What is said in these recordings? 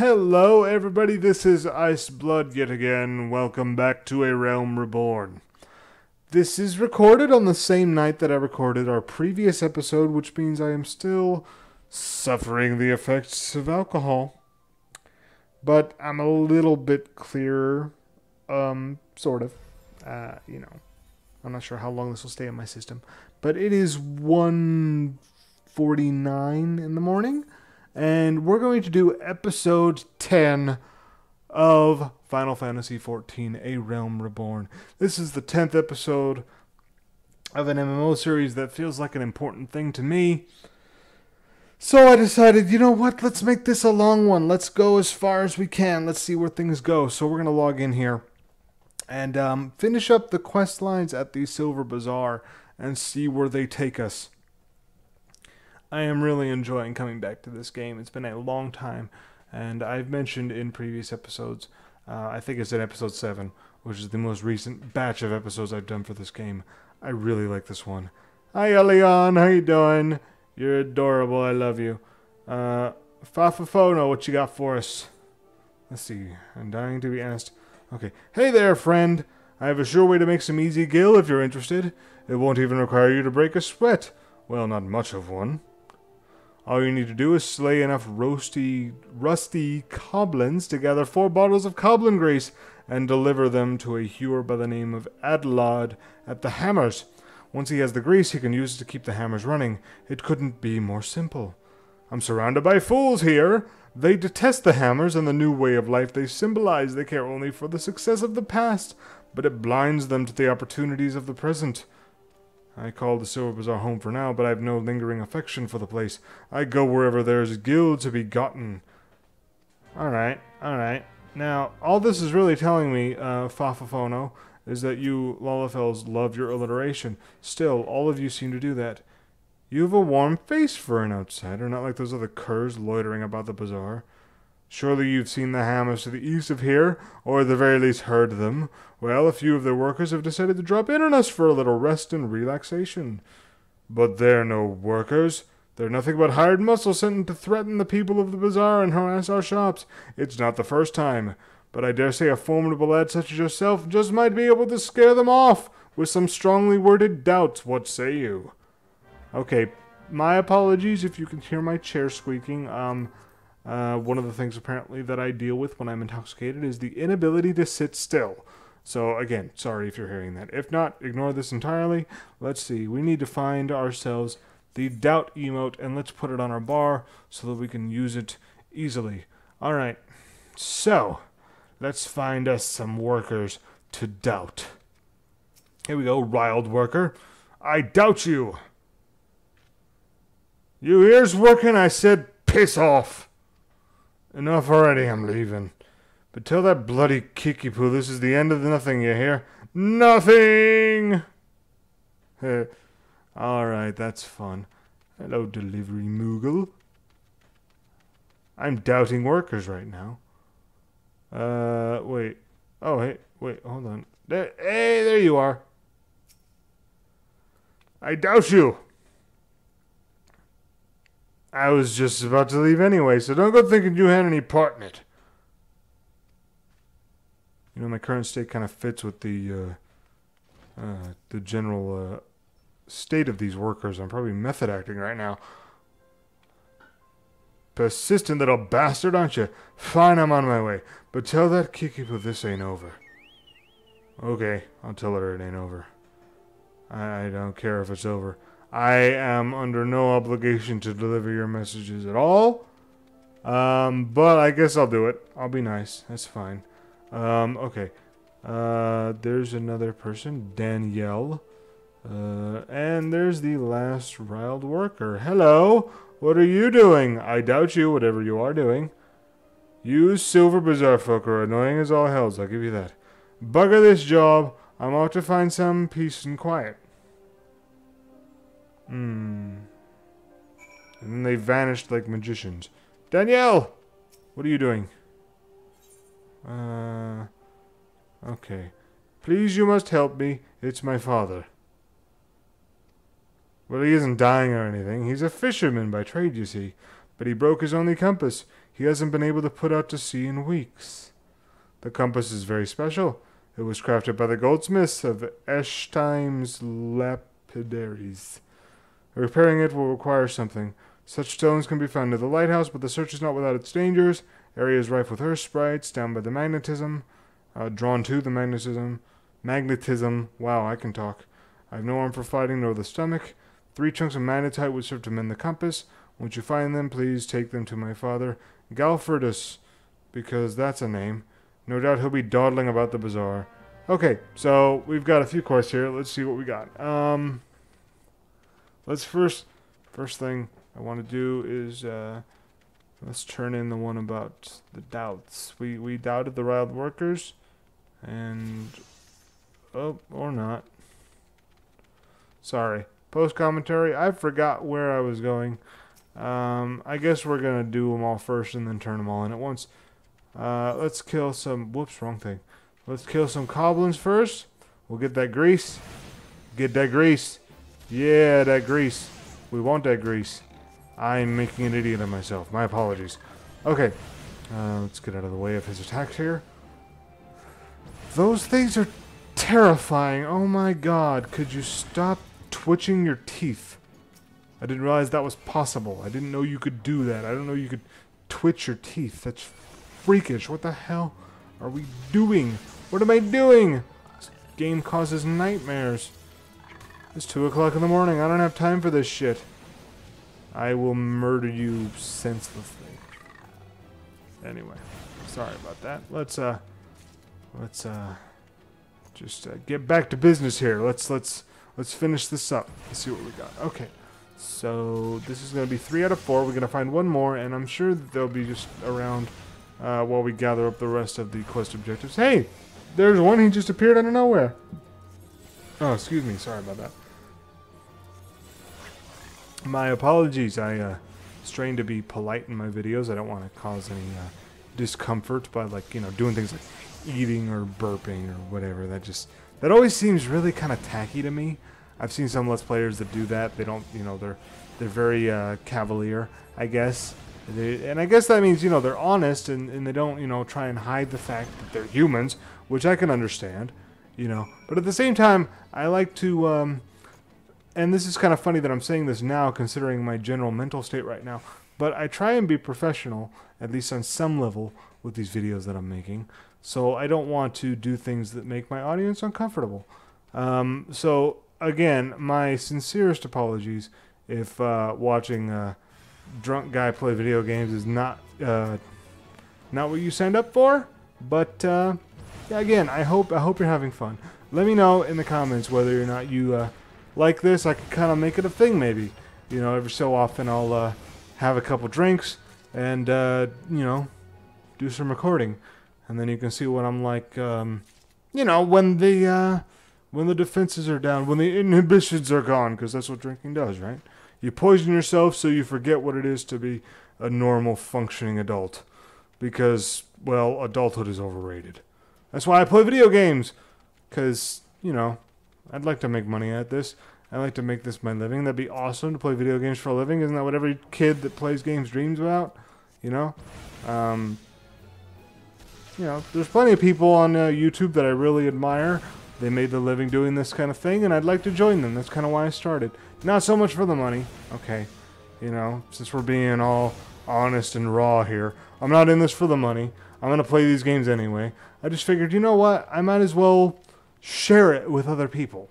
Hello everybody, this is Iceblood yet again. Welcome back to A Realm Reborn. This is recorded on the same night that I recorded our previous episode, which means I am still suffering the effects of alcohol. But I'm a little bit clearer, sort of. I'm not sure how long this will stay in my system. But it is 1:49 in the morning. And we're going to do episode 10 of Final Fantasy XIV, A Realm Reborn. This is the 10th episode of an MMO series that feels like an important thing to me. So I decided, you know what, let's make this a long one. Let's go as far as we can. Let's see where things go. So we're going to log in here and finish up the quest lines at the Silver Bazaar and see where they take us. I am really enjoying coming back to this game. It's been a long time, and I've mentioned in previous episodes, I think it's in episode 7, which is the most recent batch of episodes I've done for this game. I really like this one. Hi, Leon, how you doing? You're adorable, I love you. Fafafono, what you got for us? Let's see, I'm dying to be asked. Okay, hey there, friend. I have a sure way to make some easy gil if you're interested. It won't even require you to break a sweat. Well, not much of one. All you need to do is slay enough rusty goblins to gather 4 bottles of Coblin Grace and deliver them to a hewer by the name of Adlad at the Hammers. Once he has the grease, he can use it to keep the hammers running. It couldn't be more simple. I'm surrounded by fools here. They detest the hammers and the new way of life they symbolize. They care only for the success of the past, but it blinds them to the opportunities of the present. I call the Silver Bazaar home for now, but I have no lingering affection for the place. I go wherever there is gil to be gotten. Alright. Now, all this is really telling me, Fafafono, is that you Lalafels love your alliteration. Still, all of you seem to do that. You have a warm face for an outsider, not like those other curs loitering about the bazaar. Surely you've seen the hammers to the east of here, or at the very least heard them. Well, a few of their workers have decided to drop in on us for a little rest and relaxation. But they're no workers. They're nothing but hired muscle sent to threaten the people of the bazaar and harass our shops. It's not the first time, but I dare say a formidable lad such as yourself just might be able to scare them off with some strongly worded doubts. What say you? Okay, my apologies if you can hear my chair squeaking. One of the things apparently that I deal with when I'm intoxicated is the inability to sit still. So again, sorry if you're hearing that. If not, ignore this entirely. Let's see, we need to find ourselves the doubt emote and let's put it on our bar so that we can use it easily. Alright, so let's find us some workers to doubt. Here we go, riled worker. I doubt you. You ears working? I said piss off. Enough already, I'm leaving. But tell that bloody Kikipoo this is the end of the nothing, you hear? Nothing! Alright, that's fun. Hello, delivery moogle. I'm doubting workers right now. Wait. Oh, hey, wait, hold on. Hey, there you are. I doubt you. I was just about to leave anyway, so don't go thinking you had any part in it. You know, my current state kind of fits with the general state of these workers. I'm probably method acting right now. Persistent little bastard, aren't you? Fine, I'm on my way. But tell that Kikipo this ain't over. Okay, I'll tell her it ain't over. I don't care if it's over. I am under no obligation to deliver your messages at all. But I guess I'll do it. I'll be nice. That's fine. Okay. There's another person, Danielle. And there's the last riled worker. Hello. What are you doing? I doubt you, whatever you are doing. You Silver Bazaar folk are annoying as all hells, I'll give you that. Bugger this job. I'm out to find some peace and quiet. And then they vanished like magicians. Danielle! What are you doing? Okay. Please, you must help me. It's my father. Well, he isn't dying or anything. He's a fisherman by trade, you see. but he broke his only compass. He hasn't been able to put out to sea in weeks. The compass is very special. It was crafted by the goldsmiths of Eshtime's lapidaries. Repairing it will require something. Such stones can be found near the lighthouse, but the search is not without its dangers. Areas rife with earth sprites, down by the magnetism. Drawn to the magnetism. Magnetism. Wow, I can talk. I have no arm for fighting, nor the stomach. 3 chunks of magnetite would serve to mend the compass. Once you find them, please take them to my father, Galfurdus, because that's a name. No doubt he'll be dawdling about the bazaar. Okay, so we've got a few quests here. Let's see what we got. Let's first thing I want to do is let's turn in the one about the doubts. We doubted the riled workers, and or not. Sorry. Post commentary. I forgot where I was going. I guess we're gonna do them all first and then turn them all in at once. Let's kill some. Whoops, wrong thing. Let's kill some goblins first. We'll get that grease. Get that grease. Yeah, that grease. We want that grease. I'm making an idiot of myself. My apologies. Okay. Let's get out of the way of his attacks here. Those things are terrifying. Oh my god. Could you stop twitching your teeth? I didn't realize that was possible. I didn't know you could do that. I didn't know you could twitch your teeth. That's freakish. What the hell are we doing? What am I doing? This game causes nightmares. It's 2 o'clock in the morning. I don't have time for this shit. I will murder you senselessly. Anyway, sorry about that. Let's just get back to business here. Let's finish this up. Let's see what we got. Okay. So this is going to be 3 out of 4. We're going to find one more, and I'm sure that they'll be just around while we gather up the rest of the quest objectives. Hey, there's one. He just appeared out of nowhere. Oh, excuse me. Sorry about that. My apologies. I strain to be polite in my videos. I don't want to cause any discomfort by, like, doing things like eating or burping or whatever. That always seems really kind of tacky to me. I've seen some Let's Players that do that. They don't, they're very cavalier, I guess. And I guess that means, they're honest and they don't, try and hide the fact that they're humans, which I can understand, But at the same time, I like to, and this is kind of funny that I'm saying this now, considering my general mental state right now, but I try and be professional, at least on some level, with these videos that I'm making. So I don't want to do things that make my audience uncomfortable. So again, my sincerest apologies if watching a drunk guy play video games is not what you signed up for. But yeah, again, I hope you're having fun. Let me know in the comments whether or not you like this. I could kind of make it a thing, maybe. Every so often I'll have a couple drinks and do some recording. And then you can see what I'm like, when the defenses are down, when the inhibitions are gone, because that's what drinking does, right? You poison yourself so you forget what it is to be a normal, functioning adult. Because, well, adulthood is overrated. That's why I play video games. Because, I'd like to make money at this. I'd like to make this my living. That'd be awesome to play video games for a living. Isn't that what every kid that plays games dreams about? There's plenty of people on YouTube that I really admire. They made their living doing this kind of thing, and I'd like to join them. That's kind of why I started. Not so much for the money. Okay. Since we're being all honest and raw here, I'm not in this for the money. I'm going to play these games anyway. I just figured, you know what? I might as well share it with other people.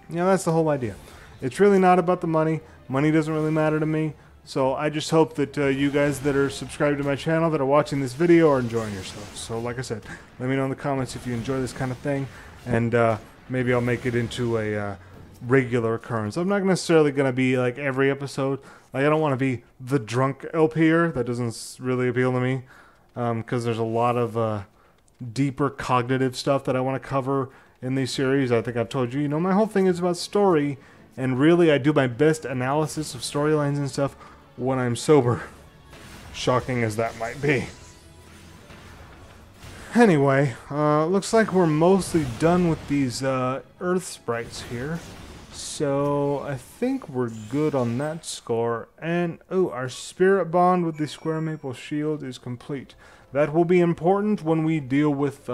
That's the whole idea. It's really not about the money. Money doesn't really matter to me. So I just hope that you guys that are subscribed to my channel, that are watching this video, are enjoying yourselves. So like I said, let me know in the comments if you enjoy this kind of thing. And maybe I'll make it into a regular occurrence. I'm not necessarily going to be like every episode. Like, I don't want to be the drunk LPer. That doesn't really appeal to me. Because there's a lot of deeper cognitive stuff that I want to cover in these series. I think I've told you, my whole thing is about story. And really, I do my best analysis of storylines and stuff when I'm sober. Shocking as that might be. Anyway, looks like we're mostly done with these earth sprites here. So I think we're good on that score. And, oh, our spirit bond with the square maple shield is complete. That will be important when we deal with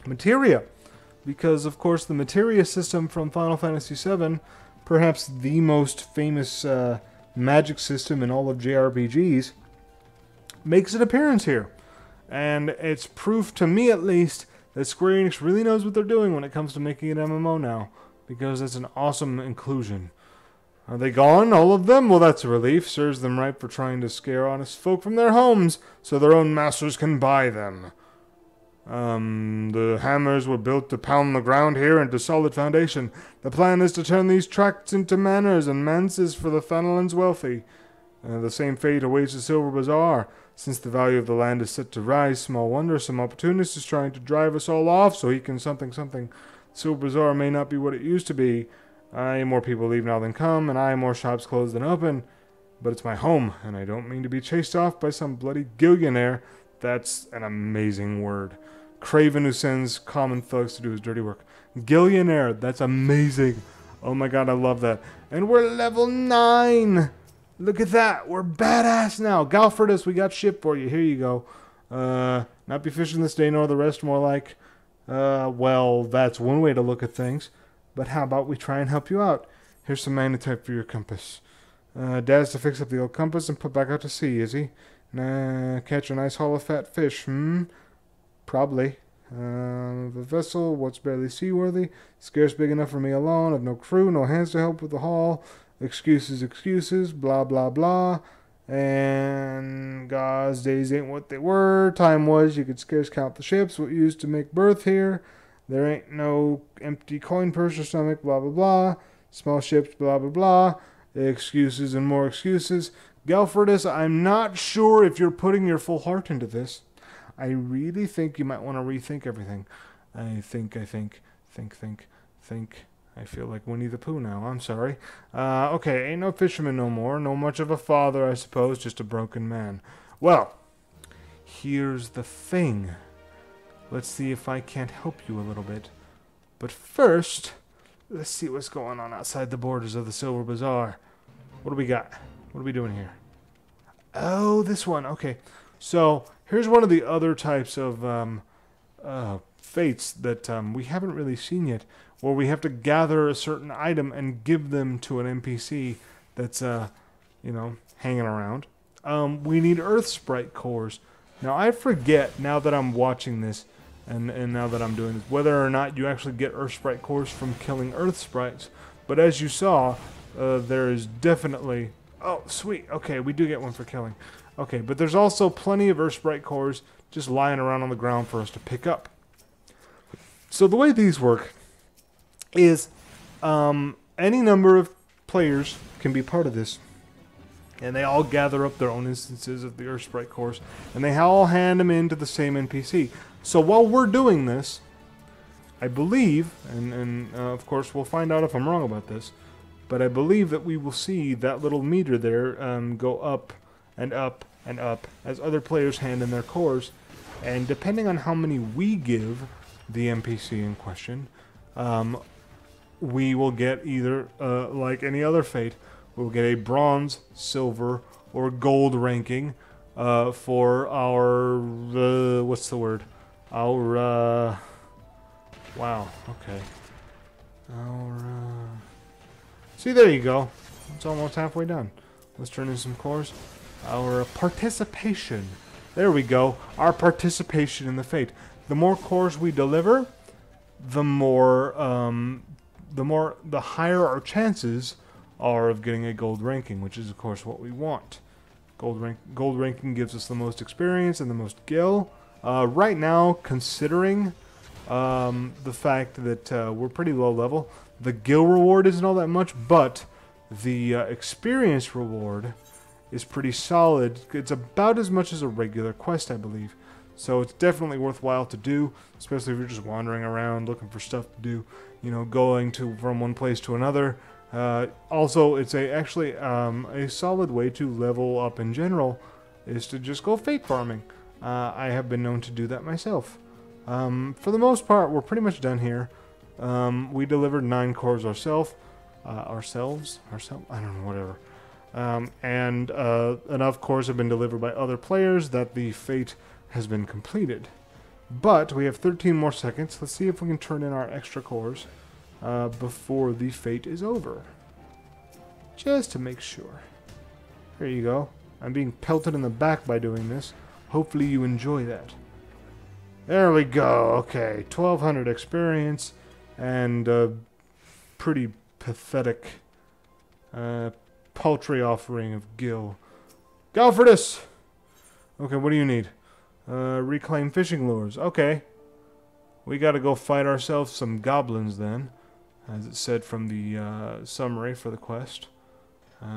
materia. Because, of course, the materia system from Final Fantasy VII, perhaps the most famous magic system in all of JRPGs, makes an appearance here. And it's proof, to me at least, that Square Enix really knows what they're doing when it comes to making an MMO now. Because it's an awesome inclusion. Are they gone, all of them? Well, that's a relief. Serves them right for trying to scare honest folk from their homes so their own masters can buy them. The hammers were built to pound the ground here into solid foundation. The plan is to turn these tracts into manors and manses for the Thanalan's wealthy. The same fate awaits the Silver Bazaar. Since the value of the land is set to rise, small wonder some opportunist is trying to drive us all off so he can something. Silver Bazaar may not be what it used to be. More people leave now than come, and more shops closed than open. But it's my home, and I don't mean to be chased off by some bloody gillionaire. That's an amazing word. Craven who sends common thugs to do his dirty work. Gillionaire, that's amazing. Oh my god, I love that. And we're level 9! Look at that, we're badass now. Galfredus, we got ship for you, here you go. Not be fishing this day nor the rest, more like... well, that's one way to look at things. But how about we try and help you out? Here's some magnetite for your compass. Dad's to fix up the old compass and put back out to sea, is he? Catch a nice haul of fat fish, Probably. The vessel, what's barely seaworthy, scarce big enough for me alone, I've no crew, no hands to help with the haul. Excuses, blah, blah, blah. And God's days ain't what they were. Time was, you could scarce count the ships, what used to make berth here. There ain't no empty coin purse or stomach, blah, blah, blah. Small ships, blah, blah, blah. Excuses and more excuses. Galfredus, I'm not sure if you're putting your full heart into this. I really think you might want to rethink everything. I think. I feel like Winnie the Pooh now. I'm sorry. Okay, ain't no fisherman no more. No much of a father, I suppose. Just a broken man. Well, here's the thing. Let's see if I can't help you a little bit. But first, let's see what's going on outside the borders of the Silver Bazaar. What do we got? What are we doing here? Oh, this one. Okay. So, here's one of the other types of fates that we haven't really seen yet, where we have to gather a certain item and give them to an NPC that's, hanging around. We need Earth Sprite cores. Now, I forget, now that I'm watching this, and now that I'm doing this, whether or not you actually get Earth Sprite cores from killing Earth Sprites. But as you saw, there is definitely... Oh, sweet. Okay, we do get one for killing. Okay, but there's also plenty of Earth Sprite cores just lying around on the ground for us to pick up. So the way these work is any number of players can be part of this. And they all gather up their own instances of the Earth Sprite cores. And they all hand them in to the same NPC. So while we're doing this, I believe, and of course we'll find out if I'm wrong about this, but I believe that we will see that little meter there go up and up and up as other players hand in their cores. And depending on how many we give the NPC in question, we will get either, like any other fate, we'll get a bronze, silver, or gold ranking for our, what's the word? Our, wow, okay. Our, see, there you go. It's almost halfway done. Let's turn in some cores. Our participation. There we go. Our participation in the fate. The more cores we deliver, the higher our chances are of getting a gold ranking, which is of course what we want. Gold ranking gives us the most experience and the most gil. Right now, considering the fact that we're pretty low level, the gil reward isn't all that much, but the experience reward is pretty solid. It's about as much as a regular quest, I believe. So it's definitely worthwhile to do, especially if you're just wandering around looking for stuff to do, going from one place to another. Also, it's actually a solid way to level up in general, is to just go fate farming. I have been known to do that myself. For the most part, we're pretty much done here. We delivered 9 cores ourselves. I don't know, whatever. And enough cores have been delivered by other players that the fate has been completed. But we have 13 more seconds. Let's see if we can turn in our extra cores before the fate is over. Just to make sure. There you go. I'm being pelted in the back by doing this. Hopefully you enjoy that. There we go. Okay, 1200 experience and pretty pathetic paltry offering of Gil. Galfredus! Okay, what do you need? Reclaim fishing lures. Okay. We gotta go fight ourselves some goblins then, as it said from the summary for the quest.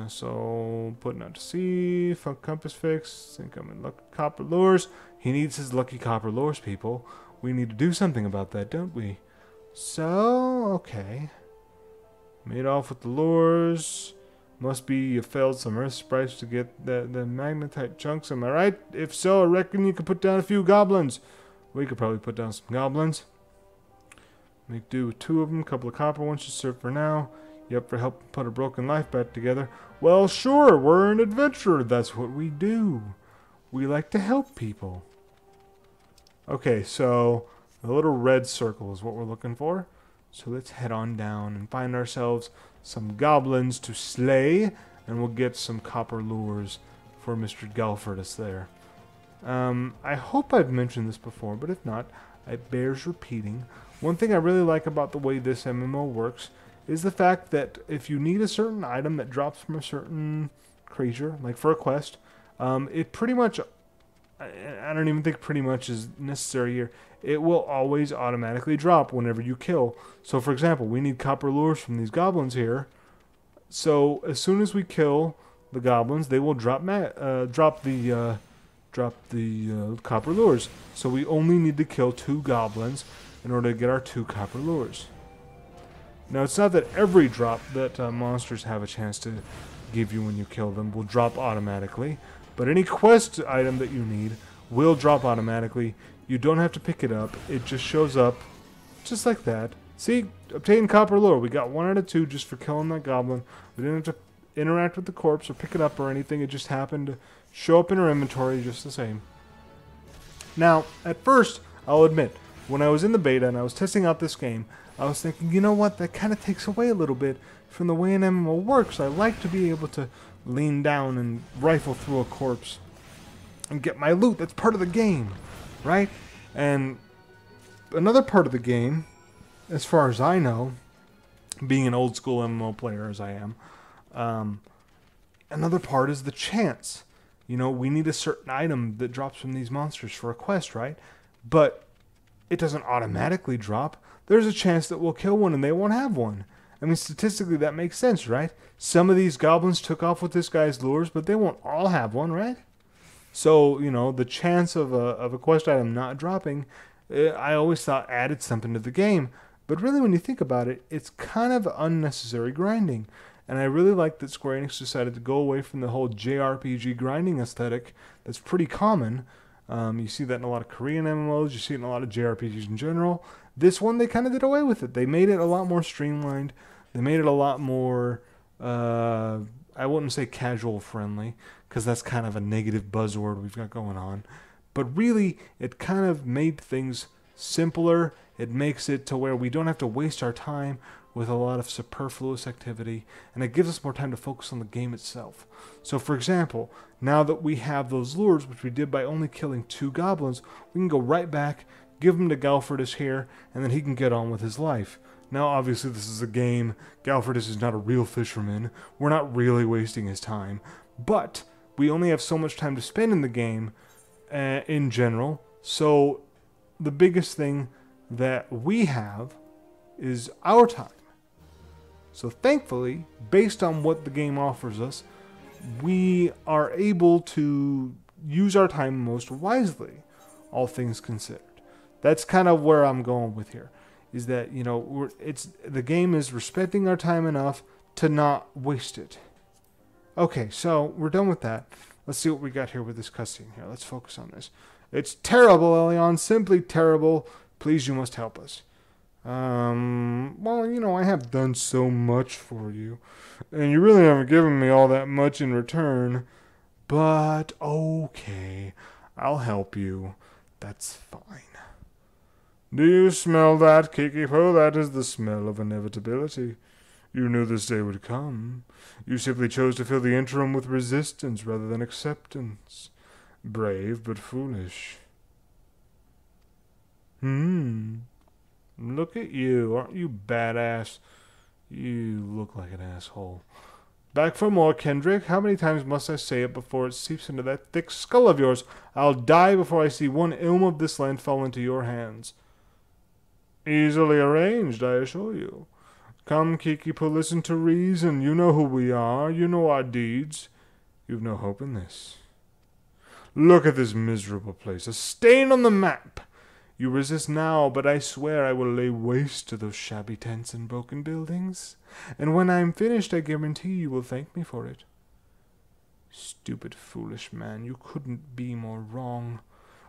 So, putting out to sea, compass fix, incoming lucky copper lures. He needs his lucky copper lures, people. We need to do something about that, don't we? So, okay. Made off with the lures. Must be you failed some earth sprites to get the magnetite chunks, am I right? If so, I reckon you could put down a few goblins. We could probably put down some goblins. Make do with 2 of them, couple of copper ones to serve for now. You up for helping put a broken life back together? Well, sure, we're an adventurer. That's what we do. We like to help people. Okay, so the little red circle is what we're looking for. So let's head on down and find ourselves some goblins to slay, and we'll get some copper lures for Mr. Galfredus there. I hope I've mentioned this before, but if not, it bears repeating. One thing I really like about the way this MMO works is the fact that if you need a certain item that drops from a certain creature, like for a quest, it pretty much, I don't even think pretty much is necessary here, it will always automatically drop whenever you kill. So for example, we need copper lures from these goblins here, so as soon as we kill the goblins, they will drop the copper lures. So we only need to kill 2 goblins in order to get our 2 copper lures. Now, it's not that every drop that monsters have a chance to give you when you kill them will drop automatically, but any quest item that you need will drop automatically. You don't have to pick it up. It just shows up just like that. See? Obtain copper lure. We got 1 out of 2 just for killing that goblin. We didn't have to interact with the corpse or pick it up or anything. It just happened to show up in our inventory just the same. Now, at first, I'll admit, when I was in the beta and I was testing out this game, I was thinking, you know what, that kind of takes away a little bit from the way an MMO works. I like to be able to lean down and rifle through a corpse and get my loot. That's part of the game, right? And another part of the game, as far as I know, being an old school MMO player as I am, another part is the chance. You know, we need a certain item that drops from these monsters for a quest, right? But it doesn't automatically drop. There's a chance that we'll kill one and they won't have one. I mean, statistically, that makes sense, right? Some of these goblins took off with this guy's lures, but they won't all have one, right? So, you know, the chance of a quest item not dropping, I always thought added something to the game. But really, when you think about it, it's kind of unnecessary grinding. And I really like that Square Enix decided to go away from the whole JRPG grinding aesthetic that's pretty common. You see that in a lot of Korean MMOs, you see it in a lot of JRPGs in general. This one, they kind of did away with it. They made it a lot more streamlined. They made it a lot more, I wouldn't say casual friendly, because that's kind of a negative buzzword we've got going on. But really, it kind of made things simpler. It makes it to where we don't have to waste our time with a lot of superfluous activity, and it gives us more time to focus on the game itself. So for example, now that we have those lures, which we did by only killing 2 goblins, we can go right back, give them to Galfredus here, and then he can get on with his life. Now obviously this is a game, Galfredus is not a real fisherman, we're not really wasting his time, but we only have so much time to spend in the game in general, so the biggest thing that we have is our time. So thankfully, based on what the game offers us, we are able to use our time most wisely, all things considered. That's kind of where I'm going with here, is that, you know, the game is respecting our time enough to not waste it. Okay, so we're done with that. Let's see what we got here with this cutscene here. Let's focus on this. It's terrible, Elion, simply terrible. Please, you must help us. Well, I have done so much for you, and you really haven't given me all that much in return. But, okay, I'll help you. That's fine. Do you smell that, Kikiko? That is the smell of inevitability. You knew this day would come. You simply chose to fill the interim with resistance rather than acceptance. Brave but foolish. Look at you. Aren't you badass? You look like an asshole. Back for more, Kendrick. How many times must I say it before it seeps into that thick skull of yours? I'll die before I see one ilm of this land fall into your hands. Easily arranged, I assure you. Come, Kikipo, listen to reason. You know who we are. You know our deeds. You've no hope in this. Look at this miserable place, a stain on the map. You resist now, but I swear I will lay waste to those shabby tents and broken buildings. And when I am finished, I guarantee you will thank me for it. Stupid, foolish man, you couldn't be more wrong.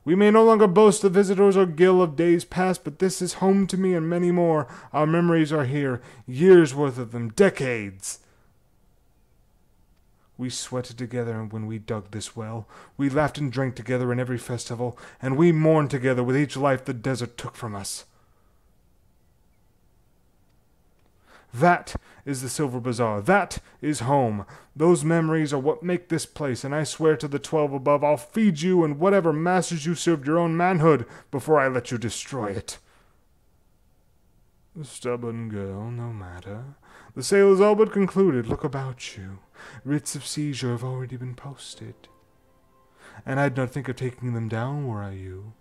We may no longer boast the visitors or gill of days past, but this is home to me and many more. Our memories are here, years' worth of them, decades. We sweated together when we dug this well. We laughed and drank together in every festival, and we mourned together with each life the desert took from us. That is the Silver Bazaar. That is home. Those memories are what make this place, and I swear to the 12 above I'll feed you and whatever masters you served your own manhood before I let you destroy it. Stubborn girl, no matter. The sale is all but concluded. Look about you. Writs of seizure have already been posted. And I'd not think of taking them down were I you.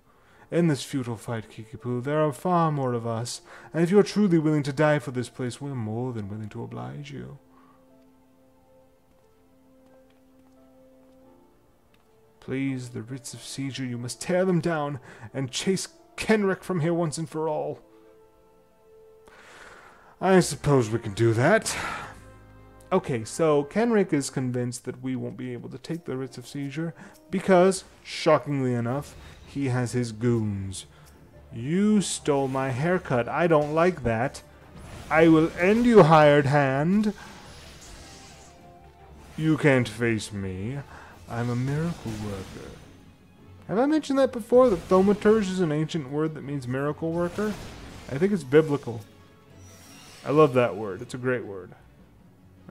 In this futile fight, Kikipo, there are far more of us, and if you are truly willing to die for this place, we're more than willing to oblige you. Please, the writs of seizure, you must tear them down and chase Kenrick from here once and for all. I suppose we can do that. Okay, so Kenrick is convinced that we won't be able to take the writs of seizure because, shockingly enough, he has his goons. You stole my haircut. I don't like that. I will end you, hired hand. You can't face me. I'm a miracle worker. Have I mentioned that before? That thaumaturge is an ancient word that means miracle worker? I think it's biblical. I love that word. It's a great word.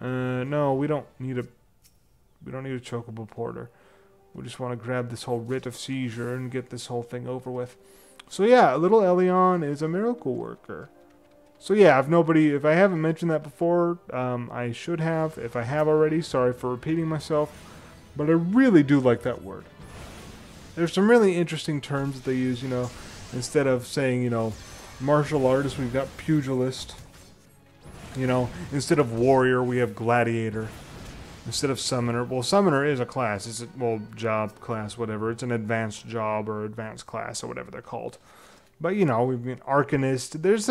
No, we don't need a chocobo porter. We just want to grab this whole writ of seizure and get this whole thing over with. So yeah, little Elion is a miracle worker. So yeah, if I haven't mentioned that before, I should have. If I have already, sorry for repeating myself. But I really do like that word. There's some really interesting terms that they use, instead of saying, martial artist, we've got pugilist. Instead of warrior, we have gladiator. Instead of summoner, well, summoner is a class. It's a, job class, whatever. It's an advanced job or advanced class or whatever they're called. But, we've been arcanist. There's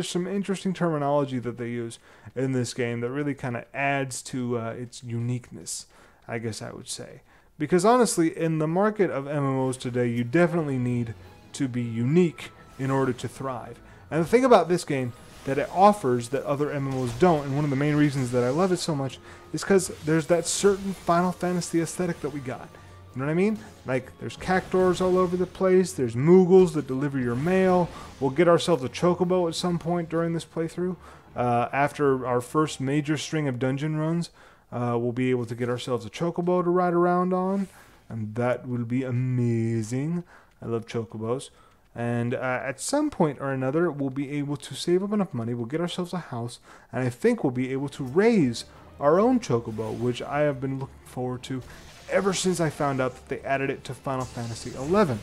some interesting terminology that they use in this game that really kind of adds to its uniqueness, I guess I would say. Because honestly, in the market of MMOs today, you definitely need to be unique in order to thrive. And the thing about this game that it offers that other MMOs don't, and one of the main reasons that I love it so much, is because there's that certain Final Fantasy aesthetic that we got. You know what I mean? Like, there's cactuars all over the place, there's Moogles that deliver your mail, we'll get ourselves a chocobo at some point during this playthrough. After our first major string of dungeon runs, we'll be able to get ourselves a chocobo to ride around on, and that will be amazing. I love chocobos. And at some point or another, we'll be able to save up enough money, we'll get ourselves a house, and I think we'll be able to raise our own chocobo, which I have been looking forward to ever since I found out that they added it to Final Fantasy XI.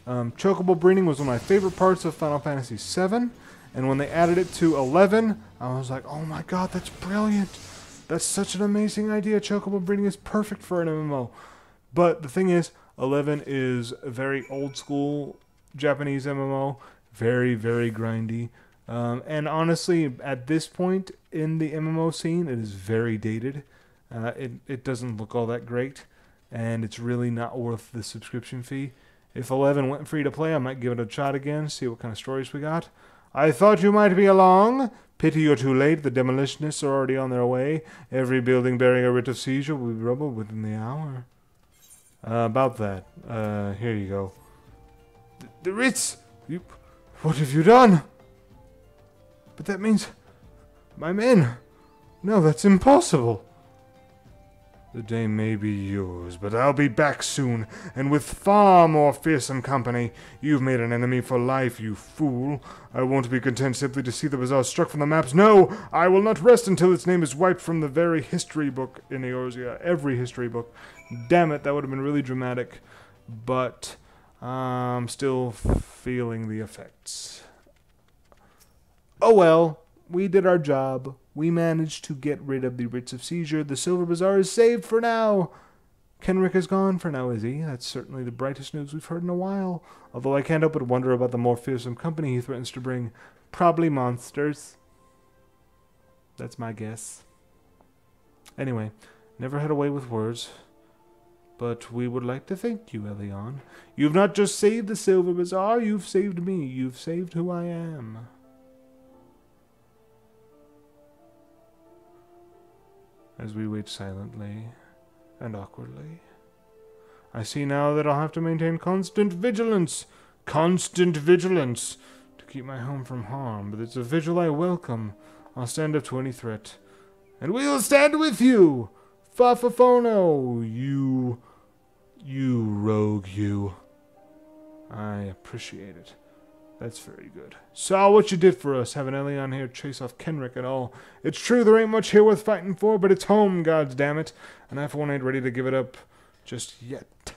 Chocobo breeding was one of my favorite parts of Final Fantasy VII, and when they added it to 11, I was like, oh my god, that's brilliant! That's such an amazing idea. Chocobo breeding is perfect for an MMO. But the thing is, 11 is a very old school Japanese MMO, very, very grindy. And honestly, at this point in the MMO scene, it is very dated. It doesn't look all that great, and it's really not worth the subscription fee. If 11 went free to play, I might give it a shot again, see what kind of stories we got. I thought you might be along. Pity you're too late. The demolitionists are already on their way. Every building bearing a writ of seizure will be rubbled within the hour. About that. Here you go. The writs! What have you done? But that means... my men! No, that's impossible. The day may be yours, but I'll be back soon, and with far more fearsome company. You've made an enemy for life, you fool. I won't be content simply to see the bazaar struck from the maps. No, I will not rest until its name is wiped from the very history book in Eorzea. Every history book. Damn it, that would have been really dramatic. But I'm still feeling the effects. Oh well, we did our job. We managed to get rid of the writs of seizure. The Silver Bazaar is saved for now. Kenrick is gone for now, is he? That's certainly the brightest news we've heard in a while. Although I can't help but wonder about the more fearsome company he threatens to bring. Probably monsters. That's my guess. Anyway, never had a way with words. But we would like to thank you, Elion. You've not just saved the Silver Bazaar, you've saved me. You've saved who I am. As we wait silently and awkwardly, I see now that I'll have to maintain constant vigilance to keep my home from harm, but it's a vigil I welcome. I'll stand up to any threat, and we'll stand with you, Fafafono, you rogue, you. I appreciate it. That's very good. Saw what you did for us, having Elion here chase off Kenrick and all. It's true there ain't much here worth fighting for, but it's home, goddammit, and I for one ain't ready to give it up just yet.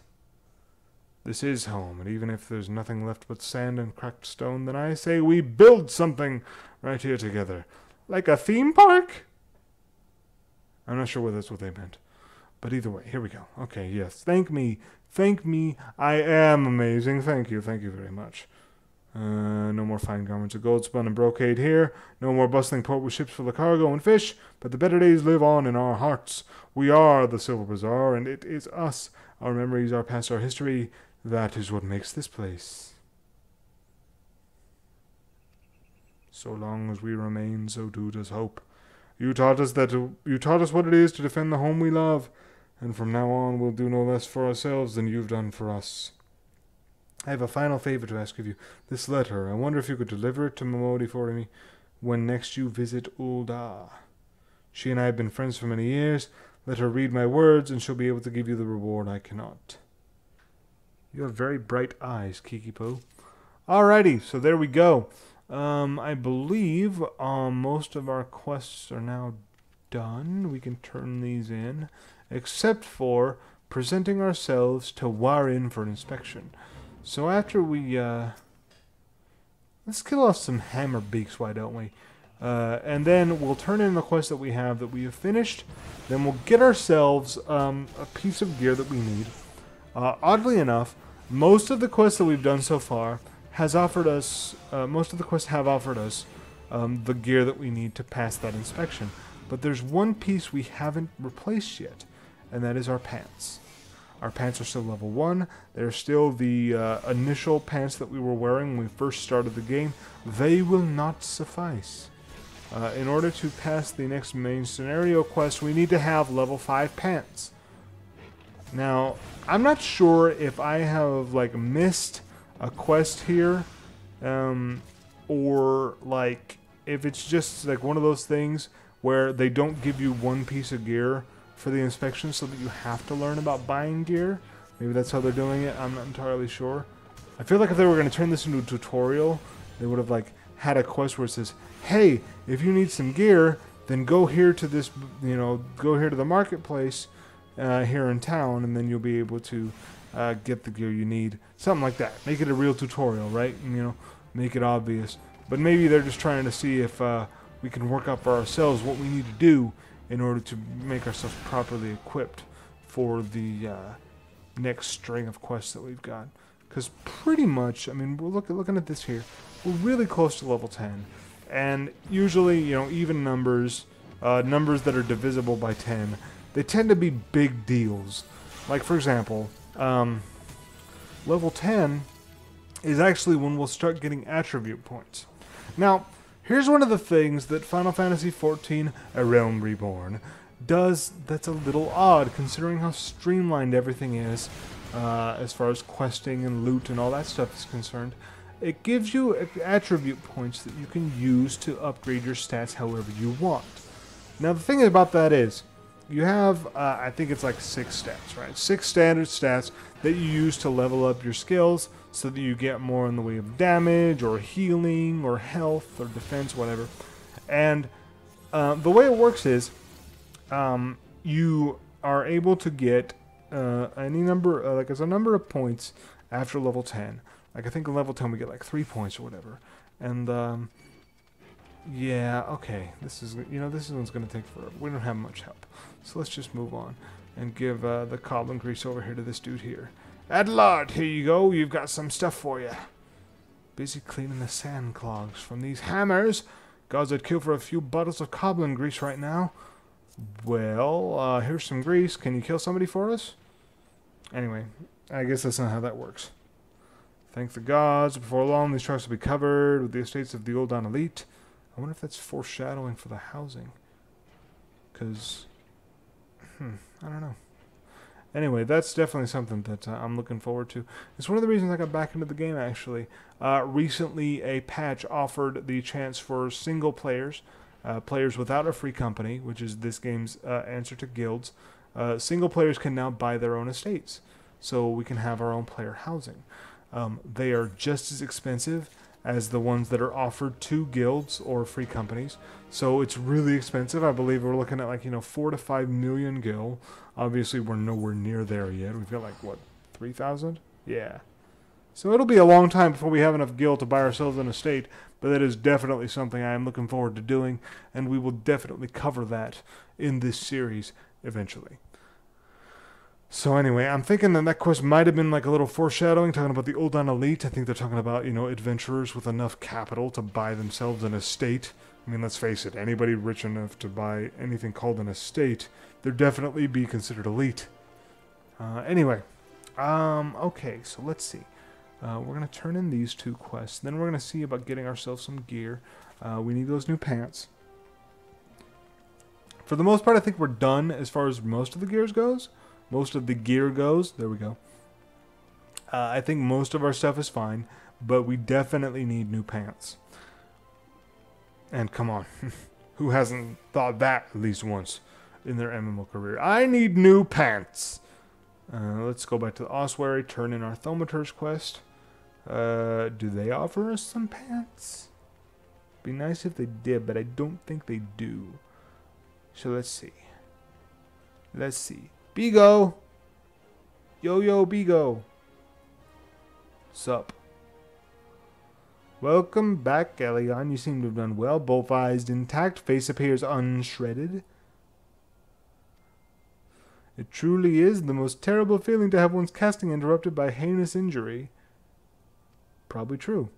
This is home, and even if there's nothing left but sand and cracked stone, then I say we build something right here together. Like a theme park? I'm not sure whether that's what they meant. But either way, here we go. Okay, yes. Thank me. Thank me. I am amazing. Thank you. Thank you very much. No more fine garments of gold spun and brocade here. No more bustling port with ships full of cargo and fish. But the better days live on in our hearts. We are the Silver Bazaar, and it is us. Our memories, our past, our history. That is what makes this place. So long as we remain, so do does hope. You taught us what it is to defend the home we love, and from now on we'll do no less for ourselves than you've done for us. I have a final favor to ask of you. This letter, I wonder if you could deliver it to Momodi for me when next you visit Ul'dah. She and I have been friends for many years. Let her read my words, and she'll be able to give you the reward I cannot. You have very bright eyes, Kikipo. Alrighty, so there we go. I believe most of our quests are now done. We can turn these in, except for presenting ourselves to Warin for an inspection. So after we, let's kill off some hammer beaks, why don't we? And then we'll turn in the quest that we have finished. Then we'll get ourselves a piece of gear that we need. Oddly enough, most of the quests that we've done so far have offered us the gear that we need to pass that inspection. But there's one piece we haven't replaced yet, and that is our pants. Our pants are still level 1. They're still the initial pants that we were wearing when we first started the game. They will not suffice. In order to pass the next main scenario quest, we need to have level 5 pants. Now, I'm not sure if I have missed a quest here, or if it's just one of those things where they don't give you one piece of gear for the inspection so that you have to learn about buying gear. Maybe that's how they're doing it. I'm not entirely sure. I feel like if they were going to turn this into a tutorial, they would have had a quest where it says, hey, if you need some gear, then go here to this, go here to the marketplace here in town, and then you'll be able to get the gear you need. Something like that. Make it a real tutorial, right? And, make it obvious. But maybe they're just trying to see if we can work out for ourselves what we need to do in order to make ourselves properly equipped for the next string of quests that we've got. Because pretty much, I mean, we're looking at this here, we're really close to level 10. And usually, even numbers, numbers that are divisible by 10, they tend to be big deals. Like, for example, level 10 is actually when we'll start getting attribute points. Now, here's one of the things that Final Fantasy XIV, A Realm Reborn, does that's a little odd, considering how streamlined everything is, as far as questing and loot and all that stuff is concerned. It gives you attribute points that you can use to upgrade your stats however you want. Now, the thing about that is, you have, I think it's like 6 stats, right? 6 standard stats that you use to level up your skills so that you get more in the way of damage or healing or health or defense, whatever. And the way it works is you are able to get any number, like it's a number of points after level 10. Like I think at level 10 we get like 3 points or whatever. And yeah, okay. This one's going to take forever. We don't have much help. So let's just move on and give the goblin grease over here to this dude here. Adelard, here you go. You've got some stuff for you. Busy cleaning the sand clogs from these hammers. Gods, I'd kill for a few bottles of goblin grease right now. Well, here's some grease. Can you kill somebody for us? Anyway, I guess that's not how that works. Thank the gods. Before long, these trucks will be covered with the estates of the old on elite. I wonder if that's foreshadowing for the housing. Because, I don't know. Anyway, that's definitely something that I'm looking forward to. It's one of the reasons I got back into the game, actually. Recently, a patch offered the chance for single players, players without a free company, which is this game's answer to guilds. Single players can now buy their own estates, so we can have our own player housing. They are just as expensive as the ones that are offered to guilds or free companies. So it's really expensive. I believe we're looking at like, 4 to 5 million gil. Obviously, we're nowhere near there yet. We've got like, what, 3,000? Yeah. So it'll be a long time before we have enough gil to buy ourselves an estate, but that is definitely something I am looking forward to doing, and we will definitely cover that in this series eventually. So anyway, I'm thinking that quest might have been like a little foreshadowing, talking about the Uldan Elite. I think they're talking about, adventurers with enough capital to buy themselves an estate. I mean, let's face it, anybody rich enough to buy anything called an estate, they'd definitely be considered elite. Anyway, okay, so let's see. We're going to turn in these 2 quests. Then we're going to see about getting ourselves some gear. We need those new pants. For the most part, I think we're done as far as most of the gear goes. There we go. I think most of our stuff is fine, but we definitely need new pants. And come on, who hasn't thought that at least once in their MMO career? I need new pants. Let's go back to the ossuary, turn in our Thaumaturge quest. Do they offer us some pants? Be nice if they did, but I don't think they do. So let's see. Bigo! Yo, Bigo! Sup? Welcome back, Elion. You seem to have done well. Both eyes intact. Face appears unshredded. It truly is the most terrible feeling to have one's casting interrupted by heinous injury. Probably true.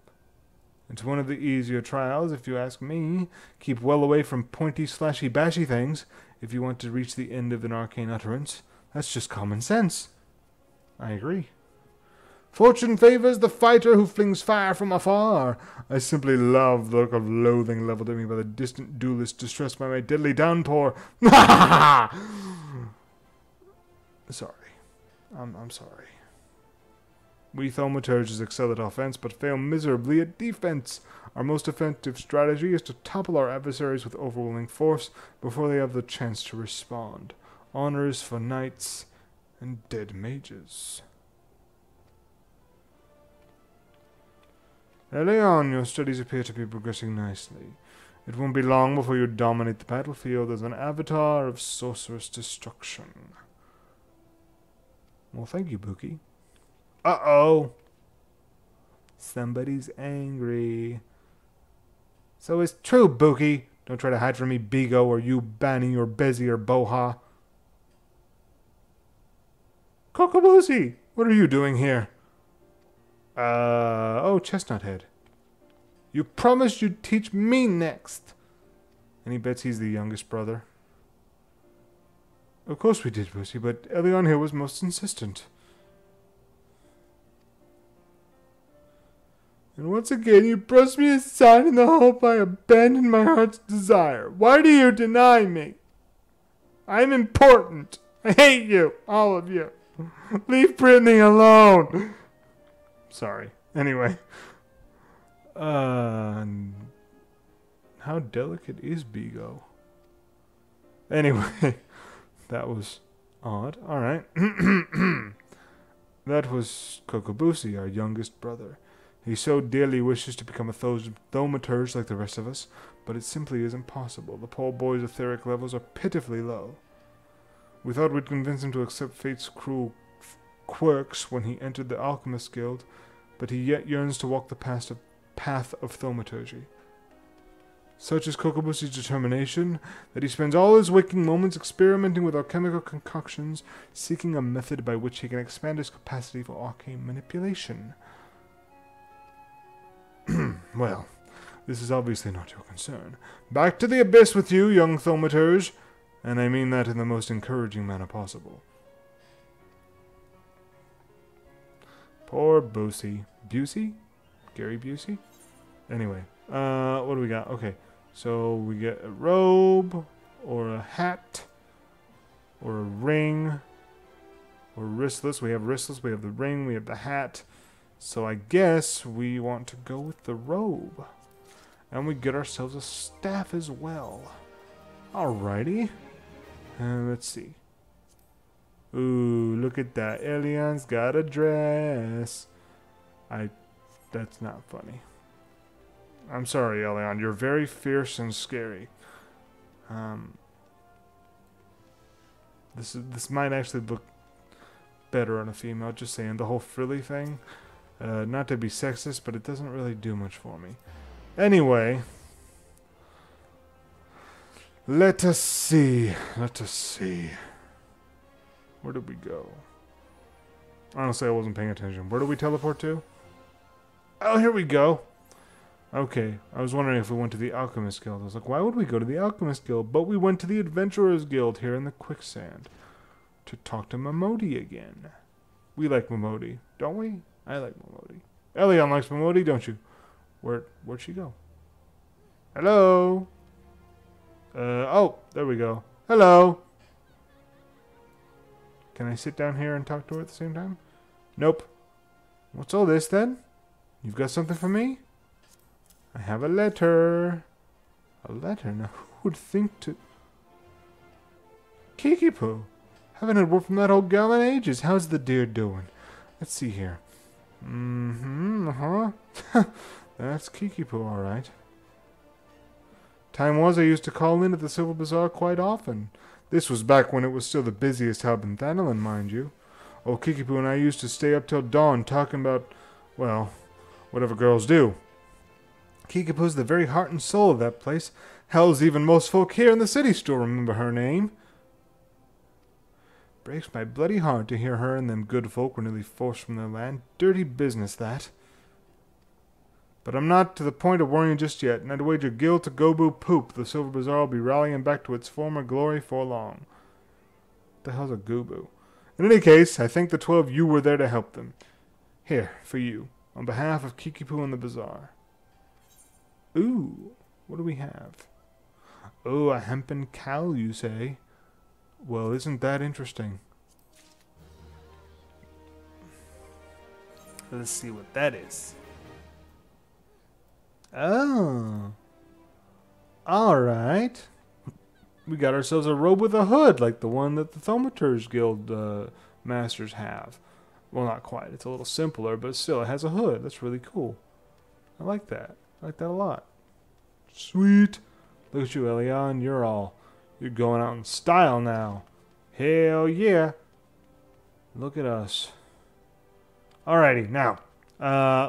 It's one of the easier trials, if you ask me. Keep well away from pointy, slashy, bashy things if you want to reach the end of an arcane utterance. That's just common sense. I agree. Fortune favors the fighter who flings fire from afar. I simply love the look of loathing leveled at me by the distant duelist distressed by my deadly downpour. Sorry. I'm sorry. We Thaumaturges excel at offense, but fail miserably at defense. Our most effective strategy is to topple our adversaries with overwhelming force before they have the chance to respond. Honors for knights and dead mages. Early on, your studies appear to be progressing nicely. It won't be long before you dominate the battlefield as an avatar of sorcerous destruction. Well, thank you, Buki. Uh-oh. Somebody's angry. So it's true, Buki. Don't try to hide from me, Bigo, or you, Banny, or Bezzy, or Boha. Kokobusi, what are you doing here? Oh, Chestnut Head. You promised you'd teach me next. And he bets he's the youngest brother. Of course we did, Bussy, but Elion here was most insistent. And once again you brush me aside in the hope I abandon my heart's desire. Why do you deny me? I'm important. I hate you, all of you. Leave Brittany alone. Sorry. Anyway. How delicate is Bigo? Anyway, that was odd. Alright. That was Coco, our youngest brother. He so dearly wishes to become a thaumaturge like the rest of us, but it simply isn't possible. The poor boy's etheric levels are pitifully low. We thought we'd convince him to accept fate's cruel quirks when he entered the Alchemist Guild, but he yet yearns to walk the path of thaumaturgy. Such is Coco's determination that he spends all his waking moments experimenting with alchemical concoctions, seeking a method by which he can expand his capacity for arcane manipulation. Well, this is obviously not your concern. Back to the abyss with you, young thaumaturge, and I mean that in the most encouraging manner possible. Poor Busey. Busey? Gary Busey? Anyway, what do we got? Okay, so we get a robe, or a hat, or a ring, or wristless. We have wristless, we have the ring, we have the hat. So I guess we want to go with the robe. And we get ourselves a staff as well. Alrighty. Let's see. Ooh, look at that. Elian's got a dress. That's not funny. I'm sorry, Elian. You're very fierce and scary. This might actually look better on a female. Just saying, the whole frilly thing. Not to be sexist, but it doesn't really do much for me. Anyway, let us see. Let us see. Where did we go? Honestly, I wasn't paying attention. Where did we teleport to? Oh, here we go. Okay, I was wondering if we went to the Alchemist Guild. I was like, why would we go to the Alchemist Guild? But we went to the Adventurers Guild here in the Quicksand to talk to Momodi again. We like Momodi, don't we? I like Momodi. Elion likes Momodi, don't you? Where'd she go? Hello? Oh, there we go. Hello? Can I sit down here and talk to her at the same time? Nope. What's all this then? You've got something for me? I have a letter. A letter? Now who would think to... Kiki-Poo. Haven't had word from that old gal in ages. How's the dear doing? Let's see here. That's Kiki-Poo, alright. Time was I used to call in at the Silver Bazaar quite often. This was back when it was still the busiest hub in Thanalan, mind you. Old Kiki-Poo and I used to stay up till dawn talking about, well, whatever girls do. Kiki-Poo's the very heart and soul of that place. Hell's even most folk here in the city still remember her name. Breaks my bloody heart to hear her and them good folk were nearly forced from their land. Dirty business, that. But I'm not to the point of worrying just yet, and I'd wager Gil to Gobu poop the Silver Bazaar will be rallying back to its former glory for long. What the hell's a Gobu? In any case, I think the 12 you were there to help them. Here, for you, on behalf of Kiki-Poo and the Bazaar. Ooh, what do we have? Oh, a hempen cowl, you say? Well, isn't that interesting? Let's see what that is. Oh. Alright. We got ourselves a robe with a hood, like the one that the Thaumaturge Guild masters have. Well, not quite. It's a little simpler, but still, it has a hood. That's really cool. I like that. I like that a lot. Sweet. Look at you, Elion. You're going out in style now. Hell yeah. Look at us. Alrighty, now.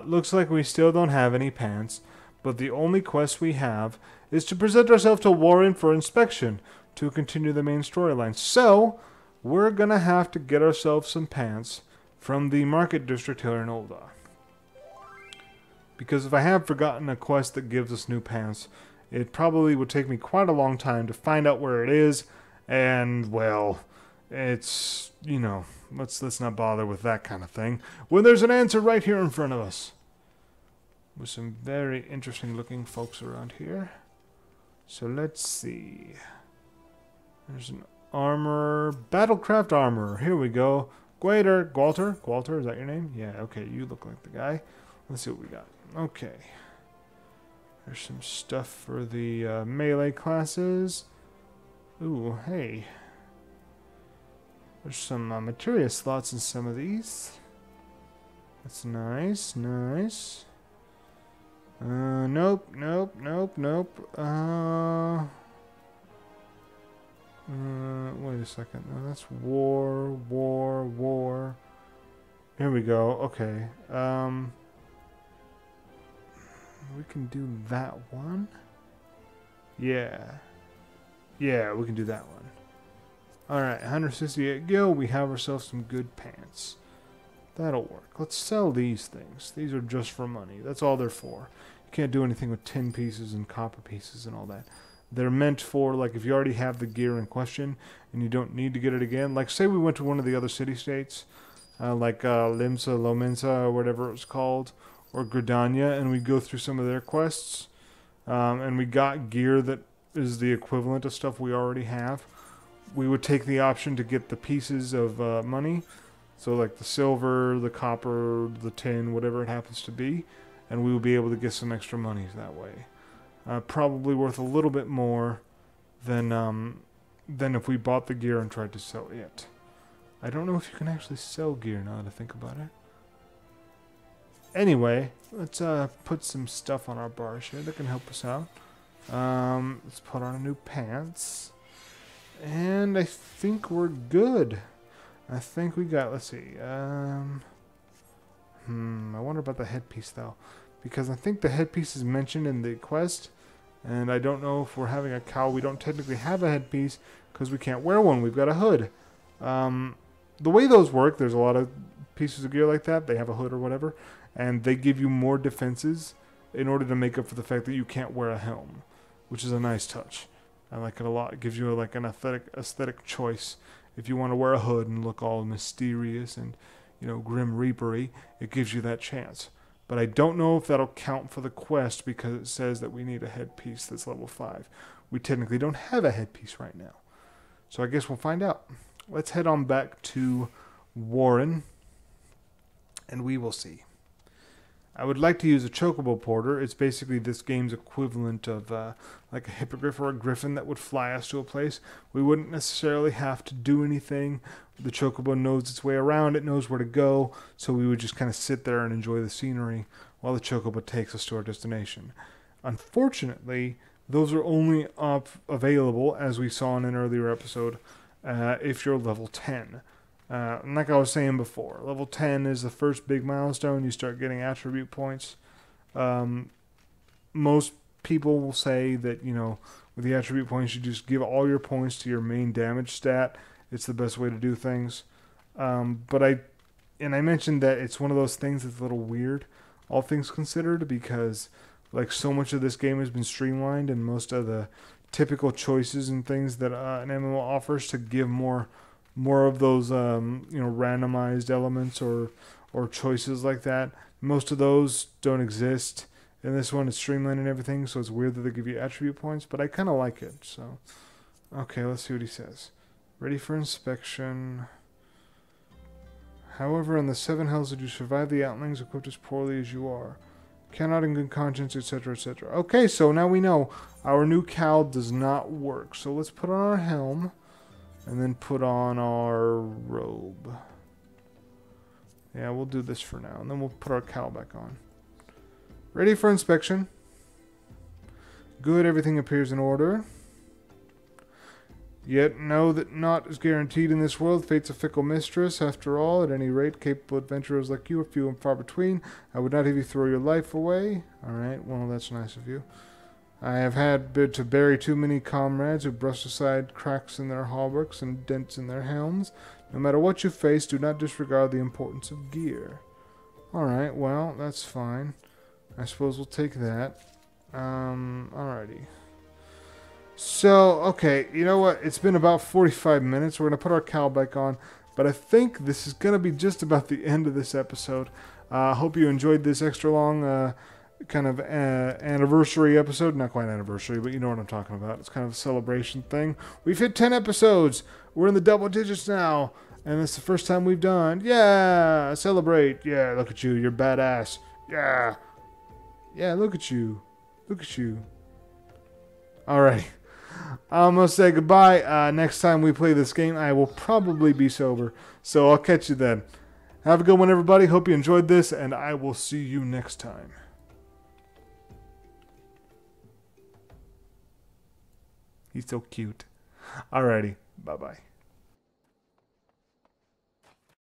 Looks like we still don't have any pants, but the only quest we have is to present ourselves to Warren for inspection to continue the main storyline. So, we're gonna have to get ourselves some pants from the market district here in Ul'dah. Because if I have forgotten a quest that gives us new pants, it probably would take me quite a long time to find out where it is, and, well, it's, you know, let's not bother with that kind of thing when there's an answer right here in front of us. with some very interesting looking folks around here. So let's see. There's an armor, battlecraft armor. Here we go. Gwalter, is that your name? Yeah, okay, you look like the guy. Let's see what we got. Okay. There's some stuff for the melee classes. Ooh, hey. There's some materia slots in some of these. That's nice, nice. Nope. Wait a second. No, that's war. Here we go. Okay. We can do that one. Yeah, we can do that one. Alright, 168 gil. We have ourselves some good pants. That'll work. Let's sell these things. These are just for money. That's all they're for. You can't do anything with tin pieces and copper pieces and all that. They're meant for, like, if you already have the gear in question and you don't need to get it again. Like, say we went to one of the other city-states, like Limsa, Lomensa, or whatever it was called, or Gridania, and we go through some of their quests, and we got gear that is the equivalent of stuff we already have. We would take the option to get the pieces of money, so like the silver, the copper, the tin, whatever it happens to be, and we would be able to get some extra monies that way. Probably worth a little bit more than if we bought the gear and tried to sell it. I don't know if you can actually sell gear now that I think about it. Anyway, let's put some stuff on our bars here that can help us out. Let's put on a new pants. And I think we're good. I think we got, let's see. I wonder about the headpiece though. Because I think the headpiece is mentioned in the quest. And I don't know if we're having a cowl. We don't technically have a headpiece because we can't wear one. We've got a hood. The way those work, there's a lot of pieces of gear like that. They have a hood or whatever. And they give you more defenses in order to make up for the fact that you can't wear a helm. Which is a nice touch. I like it a lot. It gives you like an aesthetic choice. If you want to wear a hood and look all mysterious and, you know, grim reapery, it gives you that chance. But I don't know if that'll count for the quest because it says that we need a headpiece that's level 5. We technically don't have a headpiece right now. So I guess we'll find out. Let's head on back to Warren, and we will see. I would like to use a chocobo porter. It's basically this game's equivalent of like a hippogriff or a griffin that would fly us to a place. We wouldn't necessarily have to do anything. The chocobo knows its way around. It knows where to go. So we would just kind of sit there and enjoy the scenery while the chocobo takes us to our destination. Unfortunately, those are only available, as we saw in an earlier episode, if you're level 10. Like I was saying before, level 10 is the first big milestone. You start getting attribute points. Most people will say that, you know, with the attribute points, you just give all your points to your main damage stat. It's the best way to do things. But I mentioned that it's one of those things that's a little weird, all things considered, because like so much of this game has been streamlined, and most of the typical choices and things that an MMO offers to give more of those randomized elements or choices like that. Most of those don't exist. And this one is streamlined and everything, so it's weird that they give you attribute points, but I kind of like it. So, okay, let's see what he says. Ready for inspection. However, in the 7 hells did you survive the outlings equipped as poorly as you are. Cannot in good conscience, etc., etc. Okay, so now we know our new cowl does not work. So let's put on our helm. And then put on our robe. Yeah, we'll do this for now. And then we'll put our cowl back on. Ready for inspection. Good, everything appears in order. Yet know that naught is guaranteed in this world. Fate's a fickle mistress. After all, at any rate, capable adventurers like you are few and far between. I would not have you throw your life away. Alright, well, that's nice of you. I have had to bury too many comrades who brushed aside cracks in their hauberks and dents in their helms. No matter what you face, do not disregard the importance of gear. Alright, well, that's fine. I suppose we'll take that. Alrighty. So, okay, you know what? It's been about 45 minutes. We're going to put our cowl back on. But I think this is going to be just about the end of this episode. I hope you enjoyed this extra long kind of anniversary episode. Not quite anniversary, but you know what I'm talking about. It's kind of a celebration thing. We've hit 10 episodes. We're in the double digits now. And it's the first time we've done. Yeah, celebrate. Yeah, look at you. You're badass. Yeah. Yeah, look at you. Look at you. Alrighty. I'm going to say goodbye. Next time we play this game, I will probably be sober. So I'll catch you then. Have a good one, everybody. Hope you enjoyed this, and I will see you next time. He's so cute. Alrighty. Bye-bye.